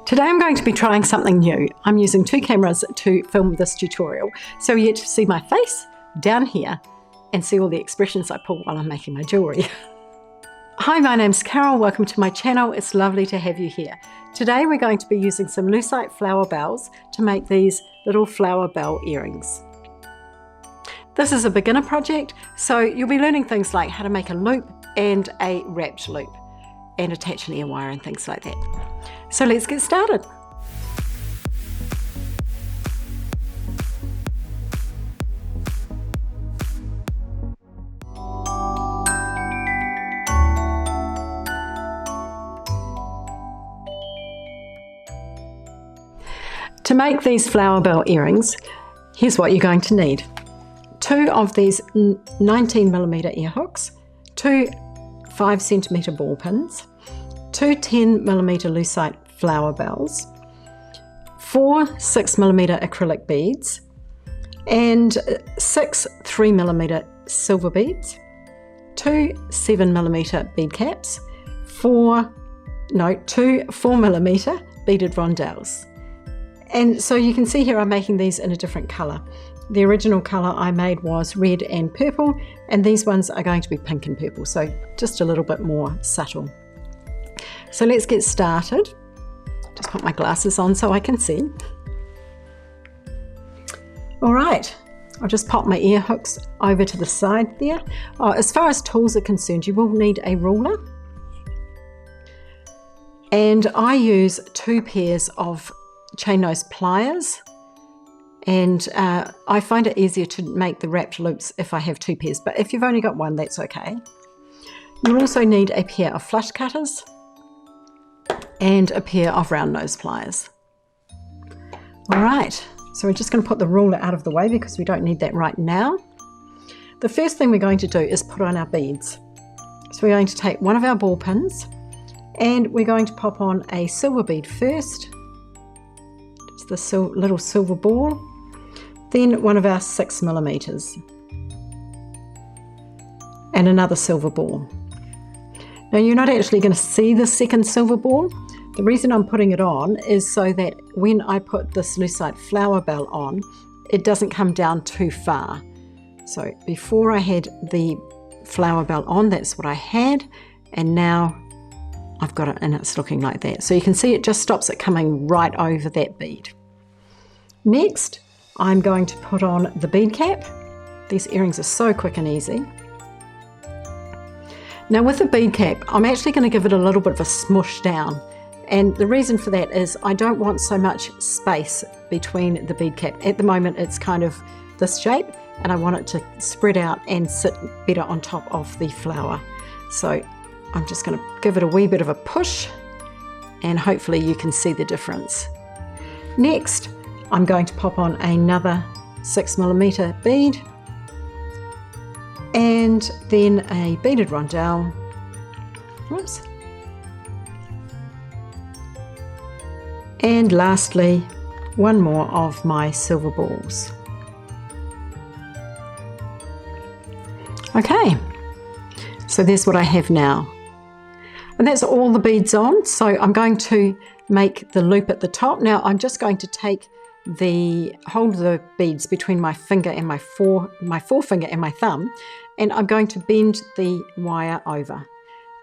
Today I'm going to be trying something new. I'm using two cameras to film this tutorial, so you get to see my face down here and see all the expressions I pull while I'm making my jewellery. Hi, my name's Carol. Welcome to my channel. It's lovely to have you here. Today we're going to be using some Lucite flower bells to make these little flower bell earrings. This is a beginner project, so you'll be learning things like how to make a loop and a wrapped loop and attach an ear wire and things like that. So let's get started. To make these flower bell earrings, here's what you're going to need. 2 of these 19mm ear hooks, 2 5cm ball pins, 2 10mm Lucite flower bells, 4 6mm acrylic beads, and 6 3mm silver beads, 2 7mm bead caps, 2 4mm beaded rondelles. And so you can see here I'm making these in a different colour. The original colour I made was red and purple, and these ones are going to be pink and purple, so just a little bit more subtle. So let's get started. Just put my glasses on so I can see. All right, I'll just pop my ear hooks over to the side there. As far as tools are concerned, you will need a ruler. And I use 2 pairs of chain nose pliers, and I find it easier to make the wrapped loops if I have 2 pairs, but if you've only got 1, that's okay. You'll also need a pair of flush cutters and a pair of round nose pliers. All right, so we're just going to put the ruler out of the way because we don't need that right now. The first thing we're going to do is put on our beads. So we're going to take one of our ball pins and we're going to pop on a silver bead first. It's the little silver ball, then one of our 6mm and another silver ball. Now you're not actually going to see the second silver ball. The reason I'm putting it on is so that when I put this Lucite flower bell on, it doesn't come down too far. So before I had the flower bell on, that's what I had, and now I've got it and it's looking like that. So you can see it just stops it coming right over that bead. Next, I'm going to put on the bead cap. These earrings are so quick and easy. Now with the bead cap, I'm actually going to give it a little bit of a smush down. And the reason for that is I don't want so much space between the bead cap. At the moment, it's kind of this shape, and I want it to spread out and sit better on top of the flower. So I'm just going to give it a wee bit of a push, and hopefully you can see the difference. Next, I'm going to pop on another 6mm bead, and then a beaded rondelle. Whoops. And lastly, one more of my silver balls. Okay, so there's what I have now. And that's all the beads on, so I'm going to make the loop at the top. Now I'm just going to hold the beads between my finger and my forefinger and my thumb, and I'm going to bend the wire over.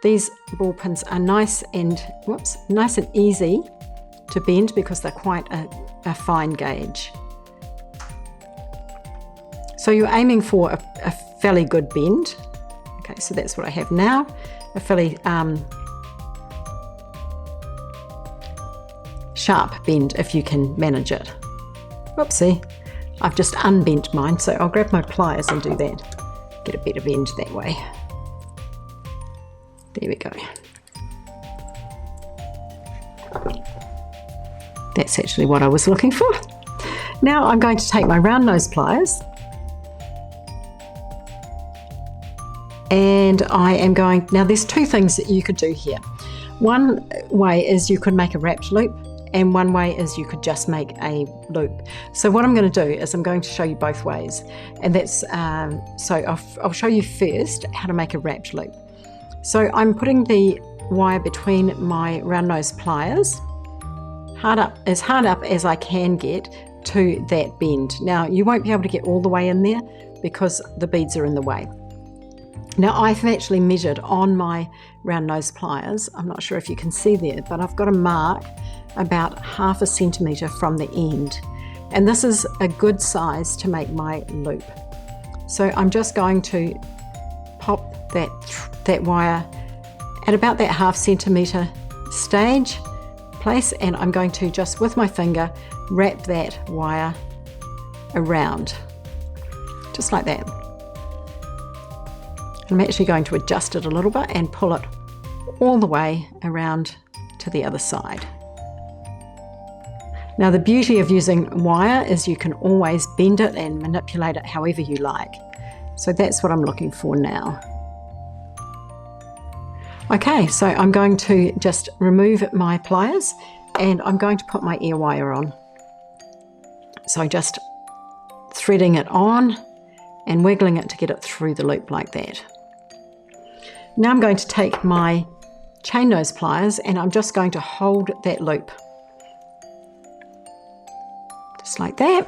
These ball pins are nice and easy to bend because they're quite a fine gauge. So you're aiming for a fairly good bend. Okay, so that's what I have now, a fairly sharp bend if you can manage it. Whoopsie, I've just unbent mine, so I'll grab my pliers and do that. Get a better bend that way. There we go. That's actually what I was looking for. Now I'm going to take my round nose pliers and I am going, now there's 2 things that you could do here. One way is you could make a wrapped loop, and one way is you could just make a loop. So what I'm going to do is I'm going to show you both ways, and that's so I'll show you first how to make a wrapped loop. So I'm putting the wire between my round nose pliers, hard up as I can get to that bend. Now you won't be able to get all the way in there because the beads are in the way. Now I've actually measured on my round nose pliers, I'm not sure if you can see there, but I've got a mark about 1/2 centimetre from the end. And this is a good size to make my loop. So I'm just going to pop that wire at about that 1/2 centimetre stage place, and I'm going to just with my finger wrap that wire around, just like that. I'm actually going to adjust it a little bit and pull it all the way around to the other side. Now the beauty of using wire is you can always bend it and manipulate it however you like. So that's what I'm looking for now. Okay, so I'm going to just remove my pliers and I'm going to put my ear wire on. So just threading it on and wiggling it to get it through the loop like that. Now I'm going to take my chain nose pliers and I'm just going to hold that loop. Just like that.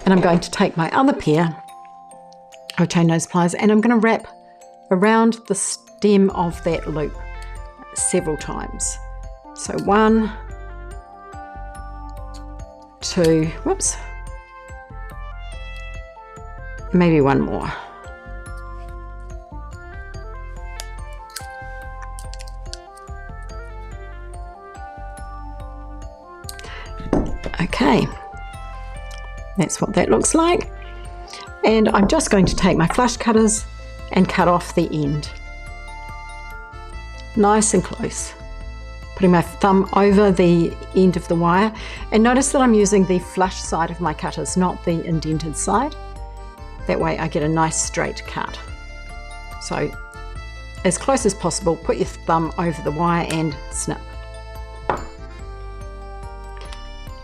And I'm going to take my other pair of chain nose pliers and I'm going to wrap around the stem of that loop several times. So 1, 2, whoops, maybe one more. Okay, that's what that looks like. And I'm just going to take my flush cutters and cut off the end. Nice and close. Putting my thumb over the end of the wire. And notice that I'm using the flush side of my cutters, not the indented side. That way I get a nice straight cut. So as close as possible, put your thumb over the wire and snip.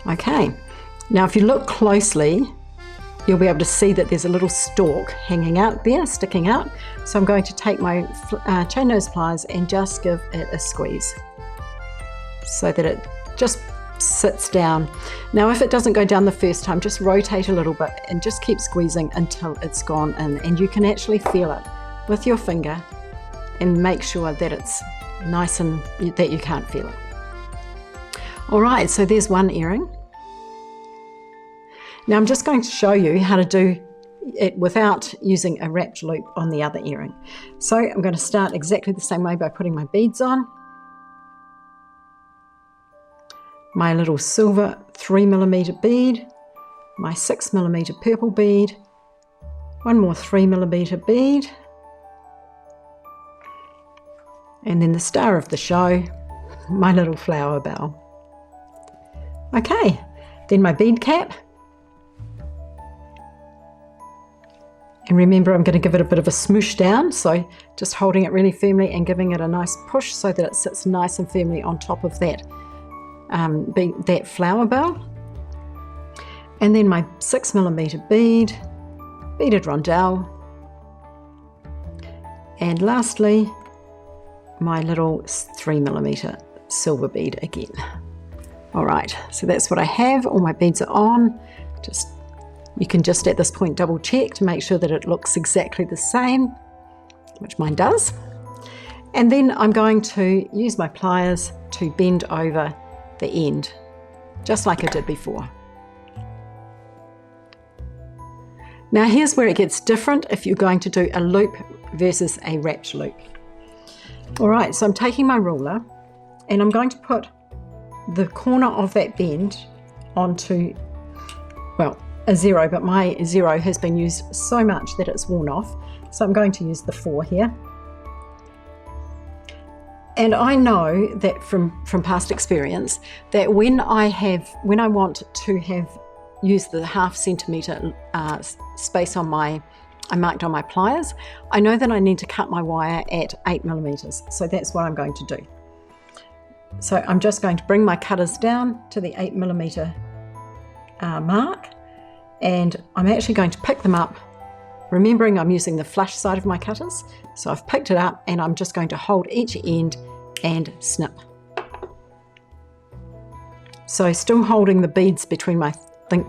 Okay, now if you look closely, you'll be able to see that there's a little stalk hanging out there, sticking out. So I'm going to take my chain nose pliers and just give it a squeeze so that it just sits down. Now if it doesn't go down the first time, just rotate a little bit and just keep squeezing until it's gone in, and you can actually feel it with your finger and make sure that it's nice and that you can't feel it. All right, so there's one earring. Now I'm just going to show you how to do it without using a wrapped loop on the other earring. So I'm going to start exactly the same way by putting my beads on. My little silver 3mm bead, my 6mm purple bead, one more 3mm bead, and then the star of the show, my little flower bell. Okay, then my bead cap. And remember, I'm going to give it a bit of a smoosh down, so just holding it really firmly and giving it a nice push so that it sits nice and firmly on top of that, that flower bell. And then my 6mm bead, beaded rondelle. And lastly, my little 3mm silver bead again. All right, so that's what I have. All my beads are on. You can just at this point double check to make sure that it looks exactly the same, which mine does. And then I'm going to use my pliers to bend over the end, just like I did before. Now here's where it gets different if you're going to do a loop versus a wrapped loop. All right, so I'm taking my ruler and I'm going to put the corner of that bend onto, well, a 0, but my 0 has been used so much that it's worn off. So I'm going to use the 4 here. And I know that from past experience that when I want to have used the 1/2 centimetre space on I marked on my pliers, I know that I need to cut my wire at 8mm. So that's what I'm going to do. So I'm just going to bring my cutters down to the 8mm mark, and I'm actually going to pick them up, remembering I'm using the flush side of my cutters. So I've picked it up and I'm just going to hold each end and snip. So still holding the beads between my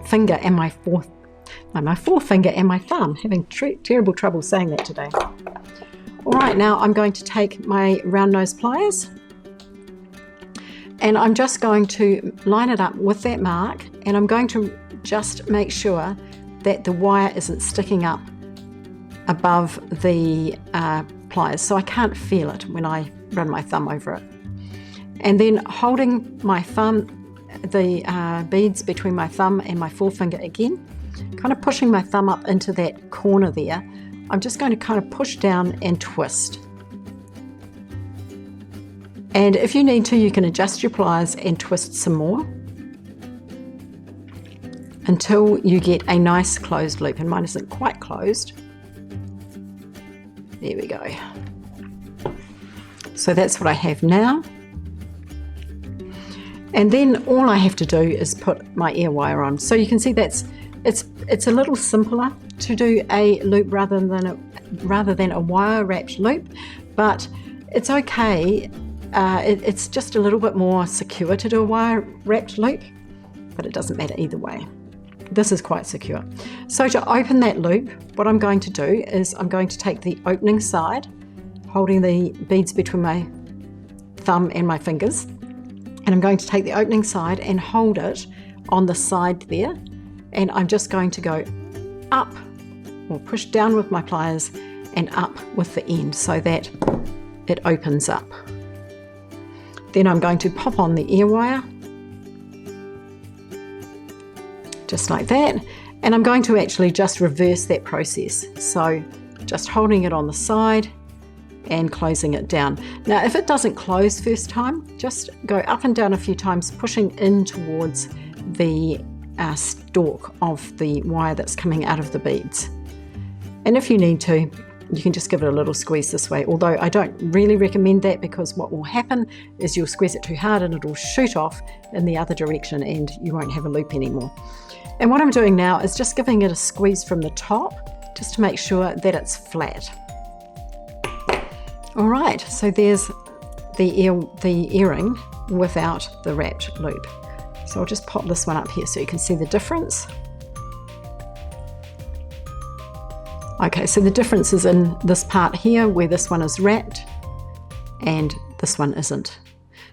finger and my forefinger and my thumb. Having terrible trouble saying that today. All right, now I'm going to take my round nose pliers and I'm just going to line it up with that mark, and I'm going to just make sure that the wire isn't sticking up above the pliers, so I can't feel it when I run my thumb over it. And then holding my thumb, the beads between my thumb and my forefinger again, kind of pushing my thumb up into that corner there, I'm just going to kind of push down and twist. And if you need to, you can adjust your pliers and twist some more until you get a nice closed loop. And mine isn't quite closed. There we go. So that's what I have now. And then all I have to do is put my ear wire on. So you can see it's a little simpler to do a loop rather than a wire wrapped loop, but it's okay. It's just a little bit more secure to do a wire wrapped loop, but it doesn't matter either way. This is quite secure. So to open that loop, what I'm going to do is I'm going to take the opening side, holding the beads between my thumb and my fingers, and I'm going to take the opening side and hold it on the side there, and I'm just going to go up or push down with my pliers and up with the end so that it opens up. Then I'm going to pop on the ear wire, just like that, and I'm going to actually just reverse that process. So just holding it on the side and closing it down. Now if it doesn't close first time, just go up and down a few times, pushing in towards the stalk of the wire that's coming out of the beads. And if you need to, you can just give it a little squeeze this way, although I don't really recommend that, because what will happen is you'll squeeze it too hard and it'll shoot off in the other direction and you won't have a loop anymore. And what I'm doing now is just giving it a squeeze from the top just to make sure that it's flat. All right, so there's the earring without the wrapped loop. So I'll just pop this one up here so you can see the difference. Okay, so the difference is in this part here where this one is wrapped and this one isn't.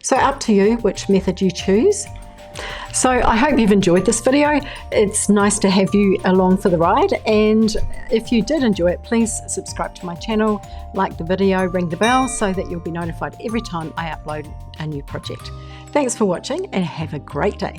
So up to you which method you choose. So I hope you've enjoyed this video. It's nice to have you along for the ride, and if you did enjoy it, please subscribe to my channel, like the video, ring the bell so that you'll be notified every time I upload a new project. Thanks for watching and have a great day.